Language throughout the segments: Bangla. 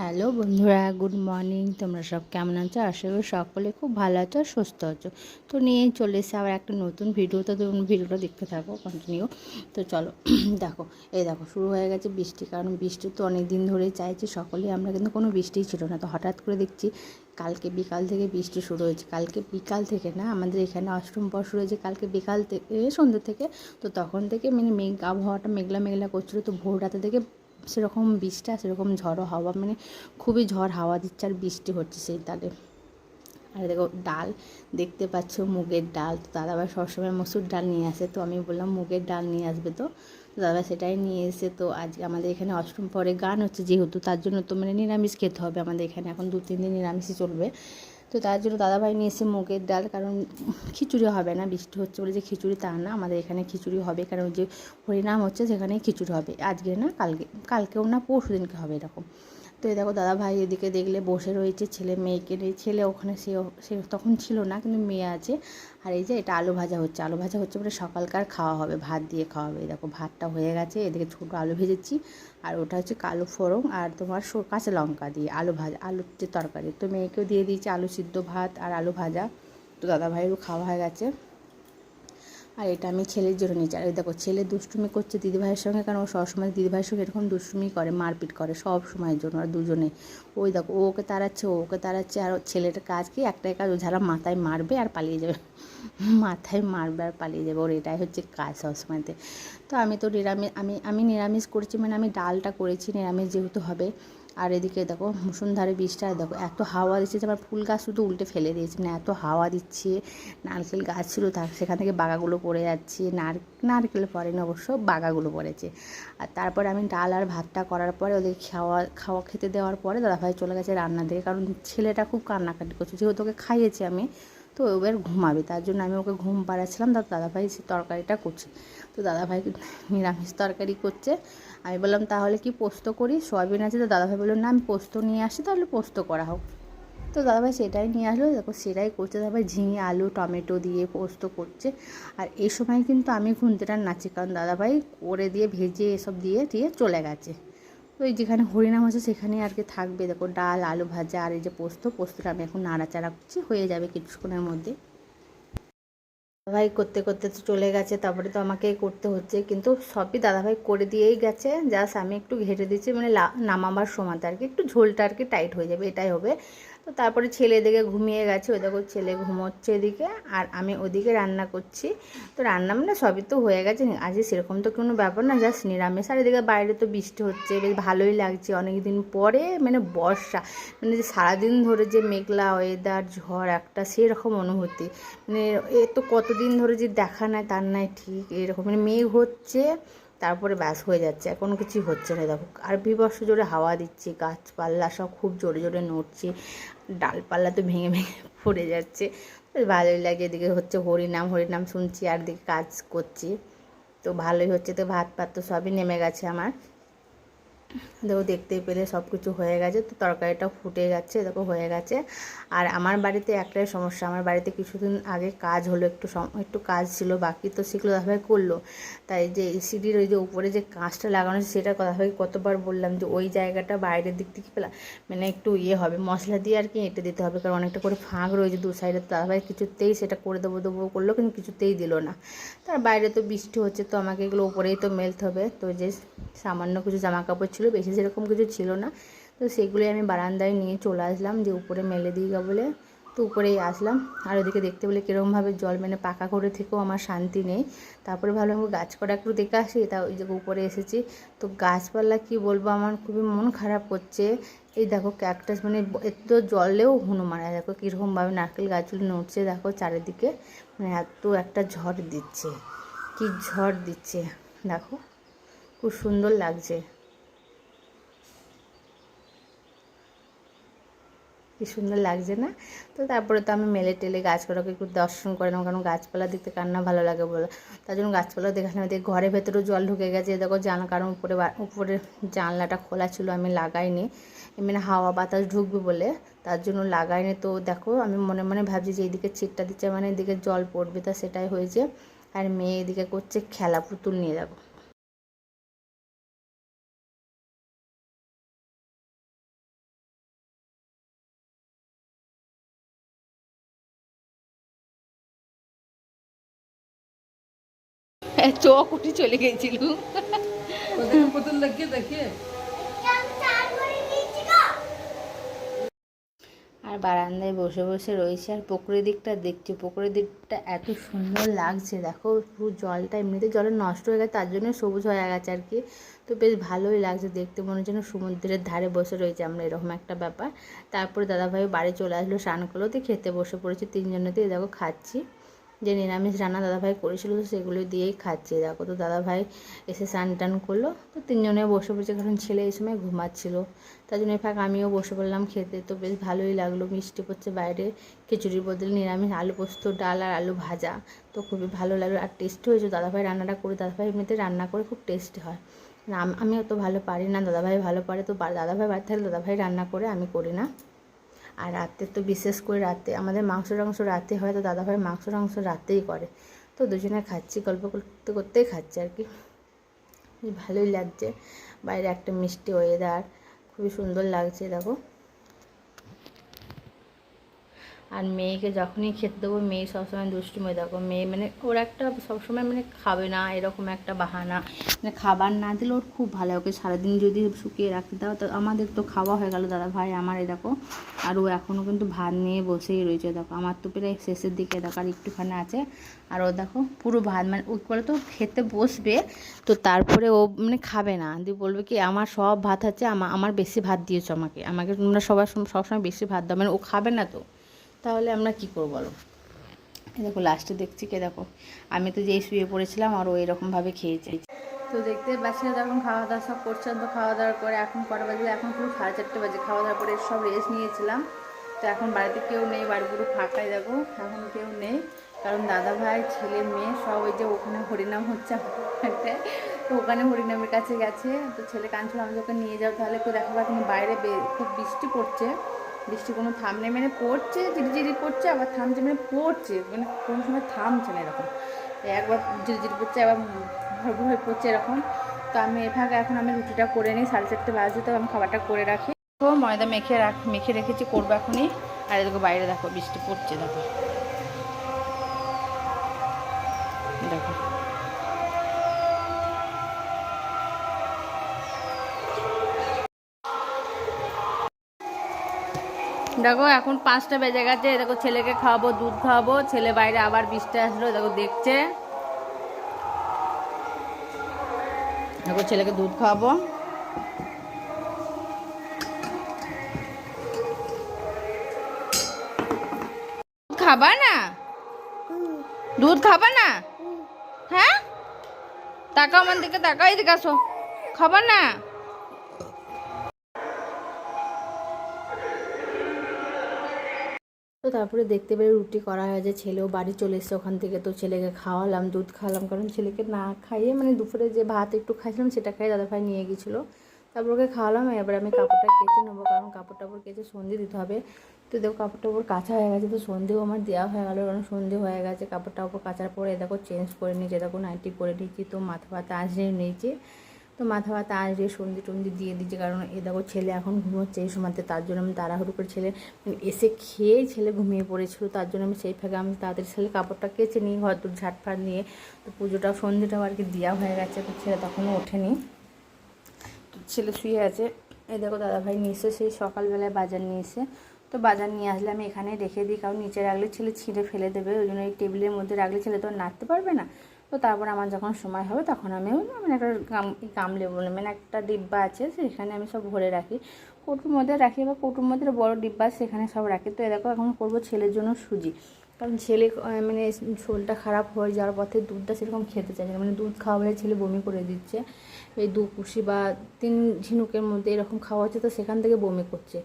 হ্যালো বন্ধুরা, গুড মর্নিং। তোমরা সব কেমন আছো? আশা করি সকলে খুব ভালো আছো আর সুস্থ আছো। তো নিয়েই চলে এসে আবার একটা নতুন ভিডিও। তো তোমরা ভিডিওটা দেখতে থাকো কন্টিনিউ। তো চলো দেখো, দেখো শুরু হয়ে গেছে বৃষ্টি। কারণ বৃষ্টি তো অনেক দিন ধরেই চাইছি সকলেই আমরা, কিন্তু কোনো বৃষ্টিই ছিল না। তো হঠাৎ করে দেখছি কালকে বিকাল থেকে বৃষ্টি শুরু হয়েছে। কালকে বিকাল থেকে না, আমাদের এখানে অষ্টম পর শুরু হয়েছে কালকে বিকাল থেকে, সন্ধ্যে থেকে। তো তখন থেকে মানে আবহাওয়াটা মেঘলা মেঘলা করছিলো। তো ভোর রাতে থেকে সেরকম বৃষ্টি আর সেরকম ঝড়ো হাওয়া, মানে খুবই ঝড় হাওয়া দিচ্ছে আর বৃষ্টি হচ্ছে সেই তালে। আর দেখো ডাল দেখতে পাচ্ছ, মুগের ডাল। তো দাদাভাই সবসময় মসুর ডাল নিয়ে আসে, তো আমি বললাম মুগের ডাল নিয়ে আসবে। তো দাদা সেটাই নিয়ে এসে, তো আজকে আমাদের এখানে অষ্টম পরে গান হচ্ছে যেহেতু, তার জন্য তো মানে নিরামিষ খেতে হবে আমাদের এখানে। এখন 2-3 দিন নিরামিষই চলবে। তো তার জন্য দাদাভাই নিয়ে এসে মুগের ডাল। কারণ খিচুড়ি হবে না, বৃষ্টি হচ্ছে বলে যে খিচুড়ি তা না, আমাদের এখানে খিচুড়ি হবে। কারণ যে হরিনাম হচ্ছে সেখানেই খিচুড়ি হবে, আজকে না কালকেও না, পরশু দিনকে হবে এরকম। তো এই দেখো দাদাভাই এদিকে দেখলে বসে রয়েছে ছেলে মেয়েকে নিয়ে। ছেলে ওখানে সে তখন ছিল না, কিন্তু মেয়ে আছে। আর এই যে এটা আলু ভাজা হচ্ছে, আলু ভাজা হচ্ছে বলে সকালকার খাওয়া হবে, ভাত দিয়ে খাওয়া হবে। দেখো ভাতটা হয়ে গেছে, এদিকে ছোটো আলু ভেজেছি। আর ওটা হচ্ছে কালো ফোড়ন আর তোমার কাঁচা লঙ্কা দিয়ে আলু ভাজা, আলুর যে তরকারি। তো মেয়েকেও দিয়ে দিয়েছি আলু সিদ্ধ ভাত আর আলু ভাজা। তো দাদাভাইয়েরও খাওয়া হয়ে গেছে। আর এটা আমি ছেলের জন্য নিয়েছি। আর দেখো ছেলে দুষ্টুমি করছে দিদিভাইয়ের সঙ্গে, কারণ ও সবসময় দিদিভাইয়ের সঙ্গে এরকম দুষ্টুমি করে, মারপিট করে সব সময়ের জন্য। আর দুজনে ওই দেখো, ও ওকে তাড়াচ্ছে, ও ওকে তাড়াচ্ছে। আর ছেলেটার কাজ কি, একটাই কাজ, ও যারা মাথায় মারবে আর পালিয়ে যাবে, মাথায় মারবে আর পালিয়ে যাবে, ওর এটাই হচ্ছে কাজ সবসময়তে। তো আমি তো নিরামিষ, আমি নিরামিষ করেছি, মানে আমি ডালটা করেছি নিরামিষ যেহেতু হবে। আর এদিকে দেখো মুষলধারে বৃষ্টি। আর দেখো এত হাওয়া দিচ্ছে যে আমার ফুল গাছ শুধু উল্টে ফেলে দিয়েছে, মানে এত হাওয়া দিচ্ছে। নারকেল গাছ ছিল, তার সেখান থেকে বাগাগুলো পড়ে যাচ্ছে। নারকেল পড়েনি অবশ্য, বাগাগুলো পড়েছে। আর তারপরে আমি ডাল আর ভাতটা করার পরে ওদের খাওয়া খেতে দেওয়ার পরে দাদাভাই চলে গেছে রান্না দিকে। কারণ ছেলেটা খুব কান্নাকাটি করছে, যেহেতু ওকে খাইয়েছি আমি, তো এবার ঘুমাবে, তার জন্য আমি ওকে ঘুম পাড়াচ্ছিলাম। দাদাভাই সে তরকারিটা করছে। তো দাদাভাই নিরামিষ তরকারি করছে। আমি বললাম তাহলে কি পোস্ত করি, সয়াবিন আছে। তো দাদাভাই বললো না, আমি পোস্ত নিয়ে আসি, তাহলে পোস্ত করা হোক। তো দাদাভাই সেটাই নিয়ে আসলো। দেখো সেটাই করছে দাদাভাই, ঝিঙে আলু টমেটো দিয়ে পোস্ত করছে। আর এই সময় কিন্তু আমি খুন্তিটা নাচি, কারণ দাদাভাই করে দিয়ে ভেজে এসব দিয়ে চলে গেছে। তো এই যেখানে হরিনাম হচ্ছে সেখানেই আর কি থাকবে। দেখো ডাল আলু ভাজা আর এই যে পোস্তটা আমি এখন নাড়াচাড়া করছি, হয়ে যাবে কিছুক্ষণের মধ্যে। দাদাভাই করতে করতে তো চলে গেছে, তারপরে তো আমাকেই করতে হচ্ছে, কিন্তু সবই দাদাভাই করে দিয়েই গেছে। জাস্ট আমি একটু ঘেটে দিচ্ছি, মানে নামাবার সময়তে আর কি একটু ঝোলটা আর কি টাইট হয়ে যাবে, এটাই হবে। তো তারপরে ছেলে এদিকে ঘুমিয়ে গেছে, ওই দেখো ছেলে ঘুমোচ্ছে এদিকে, আর আমি ওদিকে রান্না করছি। তো রান্না মানে সবই তো হয়ে গেছে, আজকে সেরকম তো কোনো ব্যাপার না, জাস্ট নিরামিষ। আর এদিকে বাইরে তো বৃষ্টি হচ্ছে, বেশ ভালোই লাগছে অনেক দিন পরে, মানে বর্ষা, মানে যে সারাদিন ধরে যে মেঘলা ওয়েদার ঝড় একটা সেরকম অনুভূতি। মানে এ তো কতদিন ধরে যে দেখা নাই তার নাই ঠিক, এরকম মানে মেঘ হচ্ছে, তারপরে ব্যাস হয়ে যাচ্ছে, কোনো কিছুই হচ্ছে না। দেখো আর বিভৎস জোরে হাওয়া দিচ্ছে, গাছপালা সব খুব জোরে জোরে নড়ছে, ডালপালা তো ভেঙে ভেঙে পড়ে যাচ্ছে। ভালোই লাগে। এদিকে হচ্ছে হরিনাম হরিনাম শুনছি আর দিকে কাজ করছি, তো ভালোই হচ্ছে। তো ভাত পাত তো সবই নেমে গেছে আমার। দেখো দেখতেই পেলে সব কিছু হয়ে গেছে। তো তরকারিটাও ফুটে গেছে, দেখো হয়ে গেছে। আর আমার বাড়িতে একটাই সমস্যা, আমার বাড়িতে কিছুদিন আগে কাজ হলো, একটু কাজ ছিল বাকি, তো সেগুলো দাদাভাই করলো। তাই যে সিঁড়ির ওই যে উপরে যে কাঁচটা লাগানো আছে সেটা দাদাভাই কতবার বললাম যে ওই জায়গাটা বাইরের দিক থেকে মানে একটু হবে মশলা দিয়ে আর কি এঁটে দিতে হবে, কারণ অনেকটা করে ফাঁক রয়েছে দু সাইডে। তো দাদাভাই কিছুতেই সেটা করে দেবো দেবো করলো, কিন্তু কিছুতেই দিল না। তার বাইরে তো বৃষ্টি হচ্ছে, তো আমাকে এগুলো উপরেই তো মেলতে হবে। তো যে সামান্য কিছু জামা কাপড় ছিল, বেশি সেরকম কিছু ছিল না, তো সেগুলোই আমি বারান্দায় নিয়ে চলে আসলাম যে উপরে মেলে দিই বলে। তো উপরেই আসলাম। আর ওদিকে দেখতে পেলে কীরকমভাবে জল, মানে পাকা করে থেকেও আমার শান্তি নেই। তারপরে ভাবলাম গাছপালা একটু দেখে আসি, তা ওই যে উপরে এসেছি। তো গাছপালা কি বলবো, আমার খুবই মন খারাপ করছে। এই দেখো ক্যাকটাস, মানে এত জলেও হনুমান, দেখো কীরকমভাবে নারকেল গাছগুলো নড়ছে, দেখো চারিদিকে, মানে এত একটা ঝড় দিচ্ছে, কি ঝড় দিচ্ছে দেখো, খুব সুন্দর লাগছে, কি সুন্দর লাগছে না? তো তারপরে তো আমি মেলে টেলে গাছগুলোকে একটু দর্শন করে নেবো, কারণ গাছপালা দেখতে কার না ভালো লাগে বলো। তার জন্য গাছপালা দেখালাম। এদিকে ঘরের ভেতরেও জল ঢুকে গেছে, দেখো জানলা, কারণ উপরে জানলাটা খোলা ছিল, আমি লাগাইনি, এমনি হাওয়া বাতাস ঢুকবে বলে, তার জন্য লাগাইনি। তো দেখো আমি মনে মনে ভাবছি যে এইদিকে ছিটটা দিচ্ছে মানে এদিকে জল পড়বে, তা সেটাই হয়েছে। আর মেয়ে এদিকে করছে খেলা, পুতুল নিয়ে যাবো। চোখ উঠে চলে গেছিল। আর বারান্দায় বসে বসে রয়েছে আর পুকুরের দিকটা দেখছি। পুকুরের দিকটা এত সুন্দর লাগছে, দেখো পুরো জলটা এমনিতে জলে নষ্ট হয়ে গেছে, তার জন্য সবুজ হয়ে গেছে আর কি। তো বেশ ভালোই লাগছে দেখতে, মনে হচ্ছে সমুদ্রের ধারে বসে রয়েছে আমরা, এরকম একটা ব্যাপার। তারপরে দাদাভাই বাড়ি চলে আসলো, স্নান করলো, তো খেতে বসে পড়েছে তিনজনেতেই। দেখো খাচ্ছি, যে নিরামিষ রান্না দাদাভাই করেছিল তো সেগুলো দিয়েই খাচ্ছি। দেখো তো দাদাভাই এসে স্নান টান করলো, তো তিনজনে বসে পড়েছে, কারণ ছেলে এই সময় ঘুমাচ্ছিল, তার জন্য ফাঁক আমিও বসে পড়লাম খেতে। তো বেশ ভালোই লাগলো, মিষ্টি পড়ছে বাইরে, খিচুড়ির বদলে নিরামিষ আলু পোস্ত, ডাল আর আলু ভাজা, তো খুবই ভালো লাগলো আর টেস্টি হয়েছে। দাদাভাই রান্নাটা করে, দাদাভাই এমনিতে রান্না করে খুব টেস্টি হয়, আমি অত ভালো পারি না, দাদাভাই ভালো পারে। তো দাদাভাই বাড়ি থাকলে দাদাভাই রান্না করে, আমি করি না। আর রাতে তো বিশেষ করে রাতে আমাদের মাংস রাতে হয়, তো দাদাভাই মাংস রাতেই করে। তো দুজনে খাচ্ছি, গল্প করতে করতেই খাচ্ছি আর কি। ভালোই লাগছে, বাইরে একটা মিষ্টি ওয়েদার, খুবই সুন্দর লাগছে দেখো। আর মেয়েকে যখনই খেতে দেবো, মেয়ে সবসময় দুষ্টুমি, দেখো মেয়ে মানে ওর একটা সবসময় মানে খাবে না এরকম একটা বাহানা, মানে খাবার না দিলে ওর খুব ভালো। ওকে সারাদিন যদি শুকিয়ে রাখতে দাও, তো আমাদের তো খাওয়া হয়ে গেল দাদা ভাই আমার, এই দেখো। আর ও এখনও কিন্তু ভাত নিয়ে বসেই রয়েছে, দেখো আমার তো প্রায় শেষের দিকে, দেখো আর একটুখানি আছে। আর ও দেখো পুরো ভাত, মানে ও বলে তো খেতে বসবে, তো তারপরে ও মানে খাবে না, দিয়ে বলবে কি আমার সব ভাত আছে, আমার বেশি ভাত দিয়েছো আমাকে, আমাকে তোমরা সবসময় বেশি ভাত দাও, মানে ও খাবে না, তো তাহলে আমরা কী করবো বলো। এই দেখো লাস্টে দেখছি কে, দেখো আমি তো যেই শুয়ে পড়েছিলাম আর ও এরকমভাবে খেয়েছে। তো দেখতে বাচ্চারা যখন খাওয়া দাওয়া সব করছেন, তো খাওয়া দাওয়ার করে এখন কটা বাজে, এখন পুরো 4:30 বাজে, খাওয়া দাওয়ার করে সব রেস্ট নিয়েছিলাম। তো এখন বাড়িতে কেউ নেই, বাড়ি পুরো ফাঁকাই, দেখো এখন কেউ নেই, কারণ দাদা ভাই ছেলে মেয়ে সব ওই যে ওখানে হরিনাম হচ্ছে একটা, তো ওখানে হরিনামের কাছে গেছে। তো ছেলে কাঁদছিল, আমি ওকে নিয়ে যাও তাহলে, তো দেখো এখন বাইরে খুব বৃষ্টি পড়ছে, বৃষ্টি কোনো থামনে মানে পড়ছে, ঝিরিঝিরি পড়ছে, আবার থামছে মানে পড়ছে, মানে কোনো সময় থামছে না এরকম, একবার ঝিরিঝিরি পড়ছে, আবার ভরপুর হয়ে পড়ছে এরকম। তো আমি এভাবে এখন আমি রুটিটা করে নিই, 4:30 বাজে, তো আমি খাবারটা করে রাখি। তো ময়দা মেখে রেখেছি, করবো এখনই। আর এদিকে বাইরে দেখো বৃষ্টি পড়ছে, দেখো দেখো দেখো এখন 5টা বেজে গেছে, দেখো ছেলেকে খাওয়াবো, দুধ খাওয়াবো, ছেলে বাইরে আবার বৃষ্টি আসলো, দেখো দেখছে, দেখো ছেলেকে দুধ খাওয়াবো। খাবা না, দুধ খাবা না, হ্যাঁ তাকাও আমার দিকে, তাকাও এদিকে আসো, খাবা না। তো তারপরে দেখতে পেরে রুটি করা হয়েছে, ছেলেও বাড়ি চলে এসছে ওখান থেকে, তো ছেলেকে খাওয়ালাম, দুধ খাওয়ালাম, কারণ ছেলেকে না খাইয়ে মানে দুপুরে যে ভাত একটু খাইছিলাম সেটা খাইয়ে দাদাভাই নিয়ে গেছিলো, তারপর ওকে খাওয়ালাম। এবার আমি কাপড়টা কেচে নেবো, কারণ কাপড় টাপড় কেচে সন্ধে দিতে হবে। তো দেখো কাপড় টাপড় কাঁচা হয়ে গেছে, তো সন্ধেও আমার দেওয়া হয়ে গেলো, কারণ সন্ধে হয়ে গেছে। কাপড় টাপড় কাচার পরে দেখো চেঞ্জ করে নিয়েছি, দেখো নাইটি পরে নিয়েছি, তো মাথা ব্যথা আঁচড়িয়ে নিয়েছি, তো মাথা ব্যথা আঁচড়িয়ে সন্ধে টন্ধে দিয়ে দিয়েছি, কারণ এ দেখো ছেলে এখন ঘুমোচ্ছে এই সময়তে, তার জন্য আমি তাড়াহুড়ো করে ছেলে এসে খেয়েই ছেলে ঘুমিয়ে পড়েছিল, তার জন্য আমি সেই ফাঁকে আমি তাড়াতাড়ি ছেলে কাপড়টা কেচে নিই, ঘর দূর ঝাটফাট নিয়ে। তো পুজোটাও সন্ধেটাও আর কি দেওয়া হয়ে গেছে, তো ছেলে তখনও ওঠেনি, তো ছেলে শুয়ে আছে। এই দেখো দাদাভাই নিয়ে এসে সেই সকালবেলায় বাজার নিয়ে এসে, তো বাজার নিয়ে আসলে আমি এখানে রেখে দিই, কারণ নিচে রাখলে ছেলে ছিঁড়ে ফেলে দেবে, ওই জন্য এই টেবিলের মধ্যে রাখলে ছেলে তো নাড়তে পারবে না। তো তারপর আমার যখন সময় হবে তখন আমি মানে একটা গামলে বলে মানে একটা ডিব্বা আছে, সেখানে আমি সব ভরে রাখি, কৌটোর মধ্যে রাখি, বা কৌটোর মধ্যে বড় ডিব্বা সেখানে সব রাখি। তো দেখো এখন করবো ছেলের জন্য সুজি, কারণ ছেলে মানে শরীরটা খারাপ হয়ে যাওয়ার পথে দুধটা সেরকম খেতে চাইছে না, মানে দুধ খাওয়ালে ছেলে বমি করে দিচ্ছে, এই 2 কুশি বা 3 ঝিনুকের মধ্যে এরকম খাওয়া হচ্ছে, তো সেখান থেকে বমি করছে।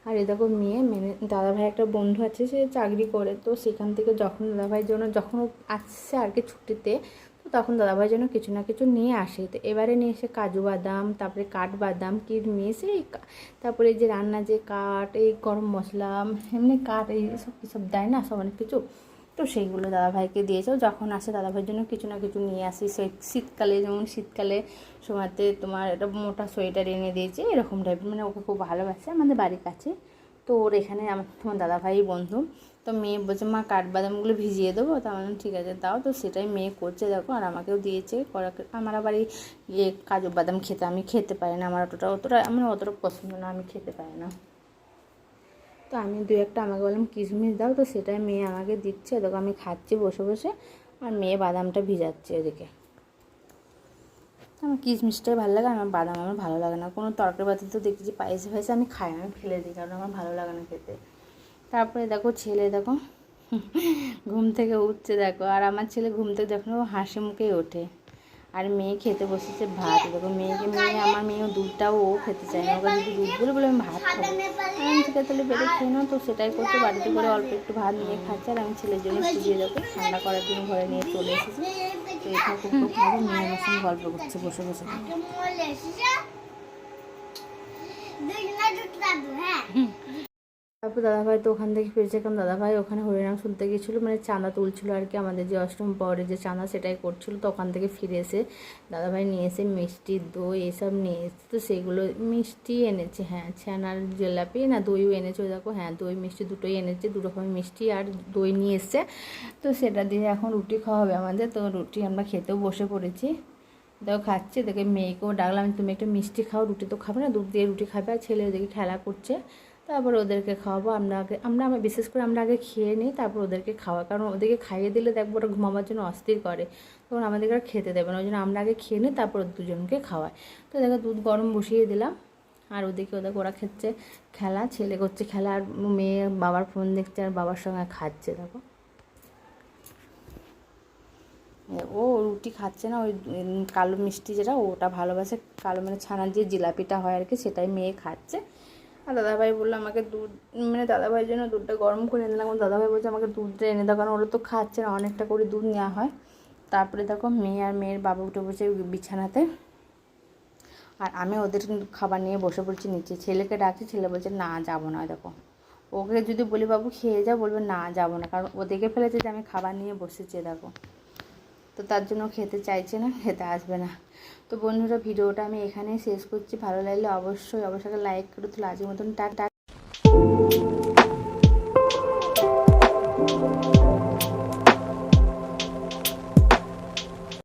আর এ দেখো মেয়ে মানে দাদাভাই একটা বন্ধু আছে, সে চাকরি করে, তো সেখান থেকে যখন দাদাভাইয়ের জন্য যখন আসছে আর কি ছুটিতে, তো তখন দাদাভাইয়ের জন্য কিছু না কিছু নিয়ে আসে। তো এবারে নিয়ে এসে কাজু বাদাম, তারপরে কাঠবাদাম, কিশমিশ, এই তারপরে এই যে রান্না যে কাঠ, এই গরম মশলা, এমনি কাঠ, এই সব কী সব দেয় না সব অনেক কিছু, তো সেইগুলো দাদাভাইকে দিয়েছেও, যখন আসে দাদাভাইয়ের জন্য কিছু না কিছু নিয়ে আসি। সেই শীতকালে, যেমন শীতকালে সময়তে তোমার একটা মোটা সোয়েটার এনে দিয়েছে, এরকম টাইপের, মানে ওকে খুব ভালোবাসে, আমাদের বাড়ির কাছে, তো ওর এখানে তোমার দাদাভাই বন্ধু, তো মেয়ে বলছে মা কাঠবাদামগুলো ভিজিয়ে দেবো, তো আমার ঠিক আছে দাও। তো সেটাই মেয়ে করছে দেখো, আর আমাকেও দিয়েছে করা। আমার আবার কাজু বাদাম খেতে আমি খেতে পারি না, আমার আমার অতটা পছন্দ না, আমি খেতে পারি না। তো আমি দু একটা আমাকে বললাম কিশমিশ দাও, তো সেটাই মেয়ে আমাকে দিচ্ছে। দেখো আমি খাচ্ছি বসে বসে, আর মেয়ে বাদামটা ভিজাচ্ছে ওদিকে। আমার কিশমিশটাই ভালো লাগে, আমার বাদাম আমার ভালো লাগে না। কোনো তরকারি পাতি তো দেখেছি পায়েসে ফাইসে আমি খাই না, আমি ফেলে দিই, কারণ আমার ভালো লাগে না খেতে। তারপরে দেখো ছেলে দেখো ঘুম থেকে উঠছে দেখো, আর আমার ছেলে ঘুম থেকে যখন হাসি মুখেই ওঠে। আর মেয়ে খেতে বসেছে ভাত। দেখো আমার মেয়েও দুধটাও ও খেতে চায় না, ওকে যদি দুধ বলে আমি ভাত খাবো। আমি ঠিক আছে তাহলে বেড়ে খেয়ে নাও। তো সেটাই করতে বাড়িতে করে অল্প একটু ভাত নিয়ে খাচ্ছে, আর আমি ছেলের জন্য ভিজিয়ে দেখো ঠান্ডা করার জন্য ঘরে নিয়ে চলে এসেছি। তো এটা খুব খাবো, মেয়ে আমার সঙ্গে গল্প করছে বসে বসে। তারপর দাদাভাই তো ওখান থেকে ফিরেছে, কারণ দাদাভাই ওখানে হরিনাম শুনতে গিয়েছিলো, মানে চাঁদা তুলছিল আর কি, আমাদের যে অষ্টম পরে যে চাঁদা সেটাই করছিল। তো ওখান থেকে ফিরে এসে দাদাভাই নিয়ে এসে মিষ্টি দই এসব নিয়ে এসে, তো সেগুলো মিষ্টি এনেছে, হ্যাঁ ছানার জিলাপি না দইও এনেছে, দেখো হ্যাঁ দই মিষ্টি দুটোই এনেছে, দু রকমের মিষ্টি আর দই নিয়ে এসছে। তো সেটা দিয়ে এখন রুটি খাওয়া হবে আমাদের। তো রুটি আমরা খেতেও বসে পড়েছি, দেখো খাচ্ছে। দেখে মেয়েকেও ডাকলাম তুমি একটা মিষ্টি খাও, রুটি তো খাবে না, দুধ দিয়ে রুটি খাবে। আর ছেলে ওদেরকে খেলা করছে, তারপর ওদেরকে খাওয়াবো। আমরা বিশেষ করে আমরা আগে খেয়ে নিই, তারপর ওদেরকে খাওয়া, কারণ ওদেরকে খাইয়ে দিলে দেখবো ওরা ঘুমাবার জন্য অস্থির করে, তখন আমাদেরকে আর খেতে দেবে না। ওই জন্য আমরা আগে খেয়ে নিই, তারপর দুজনকে খাওয়াই। তো দেখো দুধ গরম বসিয়ে দিলাম, আর ওদিকে ওরা খেচ্ছে খেলা, ছেলে করছে খেলা, আর মেয়ে বাবার ফোন দেখছে আর বাবার সঙ্গে খাচ্ছে। দেখো ও রুটি খাচ্ছে না, ওই কালো মিষ্টি যেটা ওটা ভালোবাসে, কালো মানে ছানার যে জিলাপিটা হয় আর কি, সেটাই মেয়ে খাচ্ছে। আর দাদাভাই বললো আমাকে দুধ, মানে দাদাভাইয়ের জন্য দুধটা গরম করে এনে দিলাম। দাদাভাই বলছে আমাকে দুধটা এনে দাও, কারণ ওরা তো খাচ্ছে না, অনেকটা করে দুধ নেওয়া হয়। তারপরে দেখো মেয়ে আর মেয়ের বাবা উঠে বসে বিছানাতে, আর আমি ওদের খাবার নিয়ে বসে পড়ছি নিচে। ছেলেকে ডাকছি, ছেলে বলছে না যাবো না। দেখো ওকে যদি বলি বাবু খেয়ে যাও, বলবে না যাবো না, কারণ ও দেখে ফেলেছে যে আমি খাবার নিয়ে বসেছি দেখো, তো তার জন্য খেতে চাইছে না, খেতে আসবে না। তো বন্ধুরা ভিডিওটা আমি এখানেই শেষ করছি, ভালো লাগলে অবশ্যই লাইক করে তো আজকের মতন টাটা।